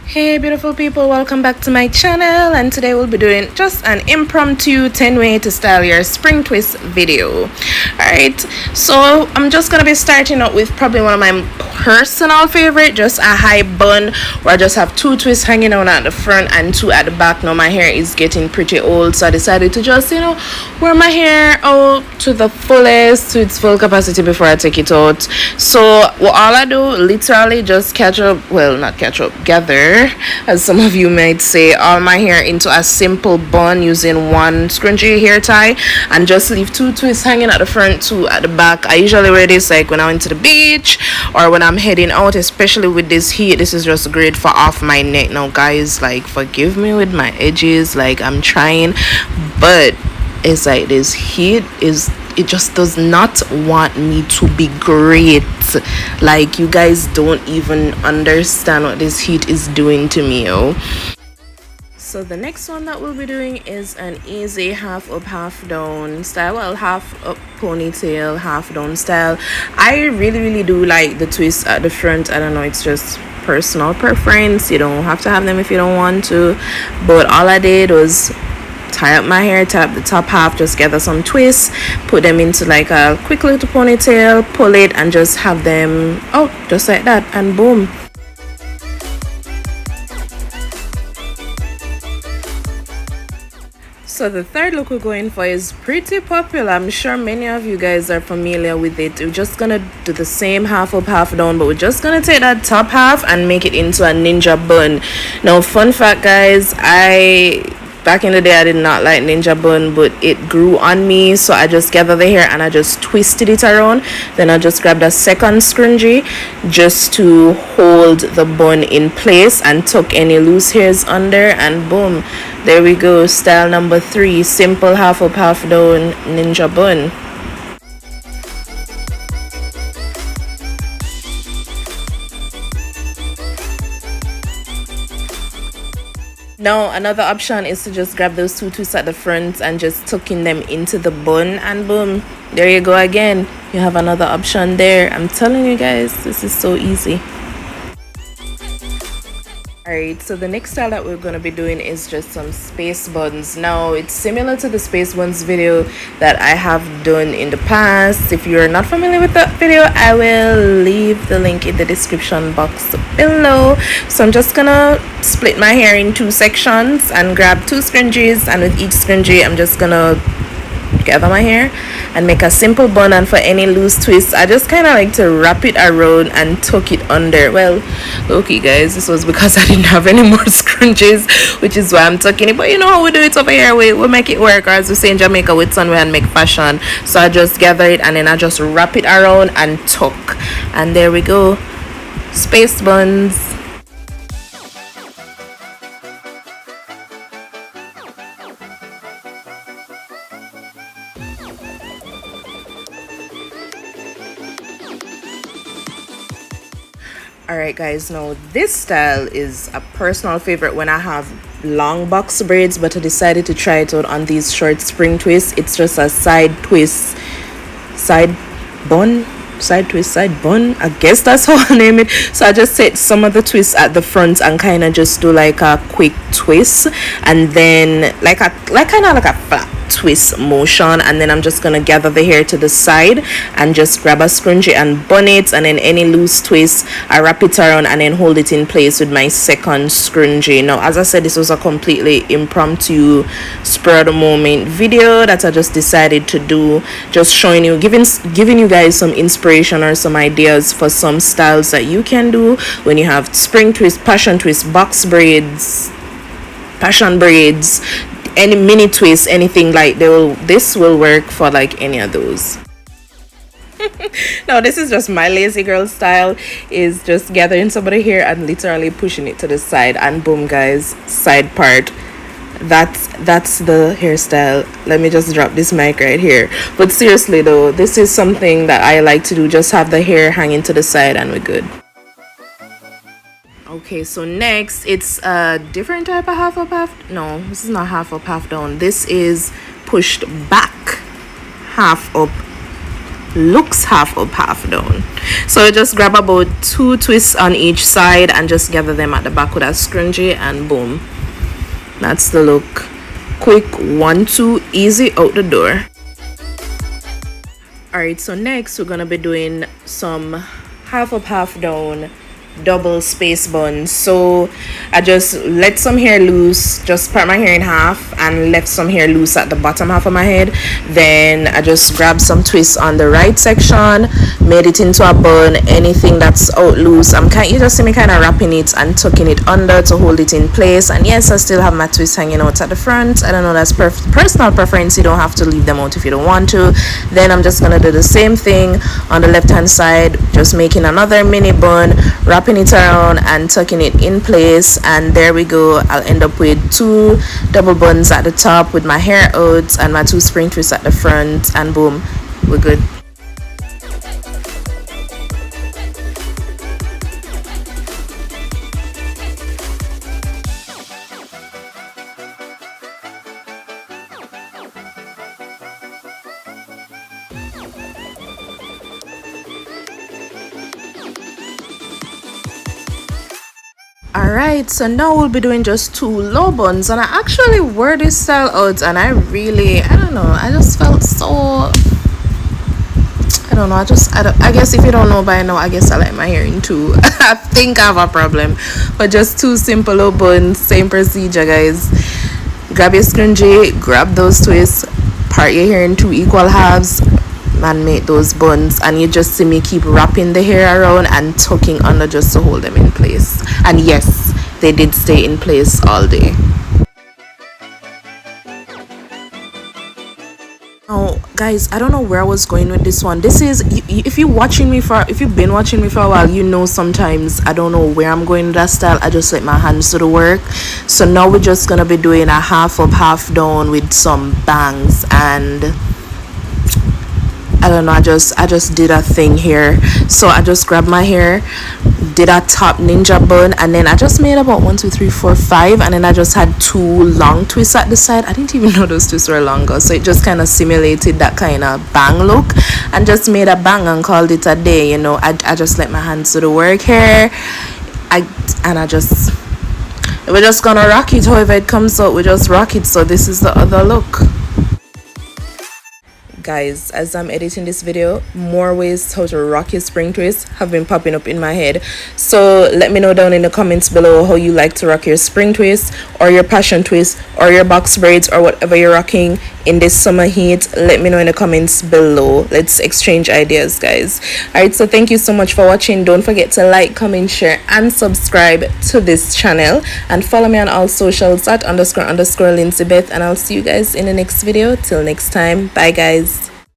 Hey beautiful people, welcome back to my channel, and today we'll be doing just an impromptu 10 way to style your spring twist video. Alright, so I'm just gonna be starting out with probably one of my personal favorite, just a high bun where I just have two twists hanging on at the front and two at the back. Now my hair is getting pretty old, so I decided to just wear my hair out to the fullest, to its full capacity before I take it out. So what all I do, literally just gather, as some of you might say, all my hair into a simple bun using one scrunchie hair tie and just leave two twists hanging at the front, two at the back. I usually wear this like when I went to the beach or when I'm heading out, especially with this heat. This is just great for off my neck. Now guys, like, forgive me with my edges, like I'm trying, but it's like this heat it just does not want me to be great. Like, you guys don't even understand what this heat is doing to me. So the next one that we'll be doing is an easy half up half down style. Well, half up ponytail, half down style. I really do like the twist at the front. I don't know, it's just personal preference. You don't have to have them if you don't want to, but all I did was tie up my hair, tie up the top half, just gather some twists, put them into like a quick little ponytail, pull it, and just have them out just like that, and boom. So the third look we're going for is pretty popular. I'm sure many of you guys are familiar with it. We're just gonna do the same half up half down, but we're just gonna take that top half and make it into a ninja bun. Now, fun fact guys, back in the day I did not like ninja bun, but it grew on me, so I just gathered the hair and I just twisted it around. Then I just grabbed a second scrunchie just to hold the bun in place and tuck any loose hairs under, and boom, there we go. Style number 3, simple half up half down ninja bun. Now another option is to just grab those two twists at the front and just tucking them into the bun, and boom, there you go again. You have another option there. I'm telling you guys, this is so easy. Alright, so the next style that we're going to be doing is just some space buns. Now it's similar to the space buns video that I have done in the past. If you're not familiar with that video, I will leave the link in the description box below. So I'm just gonna split my hair in 2 sections and grab 2 scrunchies, and with each scrunchie I'm just gonna gather my hair and make a simple bun. And for any loose twists, I just kind of like to wrap it around and tuck it under. Well, okay guys, this was because I didn't have any more scrunchies, which is why I'm tucking it, but you know how we do it over here, we make it work, or as we say in Jamaica, with sun and make fashion. So I just gather it and then I just wrap it around and tuck, and there we go, space buns. Alright guys, now this style is a personal favorite when I have long box braids, but I decided to try it out on these short spring twists. It's just a side twist, side twist, side bun, I guess that's how I name it. So I just set some of the twists at the front and kind of just do like a quick twist, and then like kind of like a flat twist motion, and then I'm just gonna gather the hair to the side and just grab a scrunchie and bun it, and then any loose twist I wrap it around and then hold it in place with my second scrunchie. Now, as I said, this was a completely impromptu, spur of the moment video that I just decided to do, just showing you, giving you guys some inspiration or some ideas for some styles that you can do when you have spring twist, passion twist, box braids, passion braids, any mini twist, anything like this will work for like any of those. Now this is just my lazy girl style, is just gathering some of the hair and literally pushing it to the side, and boom guys, side part. That's the hairstyle. Let me just drop this mic right here, but seriously though, this is something that I like to do, just have the hair hanging to the side and we're good. Okay, so next it's a different type of half up half, no, this is not half up half down, this is pushed back half up looks half up half down. So just grab about 2 twists on each side and just gather them at the back with a scrunchie, and boom, that's the look. Quick 1-2, easy, out the door. Alright, so next we're gonna be doing some half up half down double space buns. So I just let some hair loose, just part my hair in half and left some hair loose at the bottom half of my head. Then I just grabbed some twists on the right section, made it into a bun. Anything that's out loose, you just see me kind of wrapping it and tucking it under to hold it in place. And yes, I still have my twists hanging out at the front. I don't know, that's personal preference. You don't have to leave them out if you don't want to. Then I'm just gonna do the same thing on the left hand side, just making another mini bun, wrapping it around and tucking it in place, and there we go. I'll end up with 2 double buns at the top with my hair out and my 2 spring twists at the front, and boom, we're good. Alright, so now we'll be doing just 2 low buns, and I actually wore this style out and I don't know, I just felt so, I don't know, I guess if you don't know by now, I guess I like my hair in 2. I think I have a problem, but just 2 simple low buns, same procedure guys. Grab your scrunchie, grab those twists, part your hair in 2 equal halves and make those buns, and you just see me keep wrapping the hair around and tucking under just to hold them in place. And yes, they did stay in place all day. Now guys, I don't know where I was going with this one. This is, if you've been watching me for a while, you know sometimes I don't know where I'm going with that style. I just let my hands do the work. So now we're just gonna be doing a half up half down with some bangs, and I don't know, I just did a thing here. So I just grabbed my hair, did a top ninja bun, and then I just made about 1 2 3 4 5, and then I just had 2 long twists at the side. I didn't even know those twists were longer, so it just kind of simulated that kind of bang look, and just made a bang and called it a day. You know, I just let my hands do the work here. We're just gonna rock it however it comes out. We just rock it. So this is the other look. Guys, as I'm editing this video, more ways how to rock your spring twist have been popping up in my head. So let me know down in the comments below how you like to rock your spring twist or your passion twist or your box braids or whatever you're rocking in this summer heat. Let me know in the comments below. Let's exchange ideas guys. Alright, so thank you so much for watching. Don't forget to like, comment, share and subscribe to this channel, and follow me on all socials at __Lindsey Beth, and I'll see you guys in the next video. Till next time, bye guys.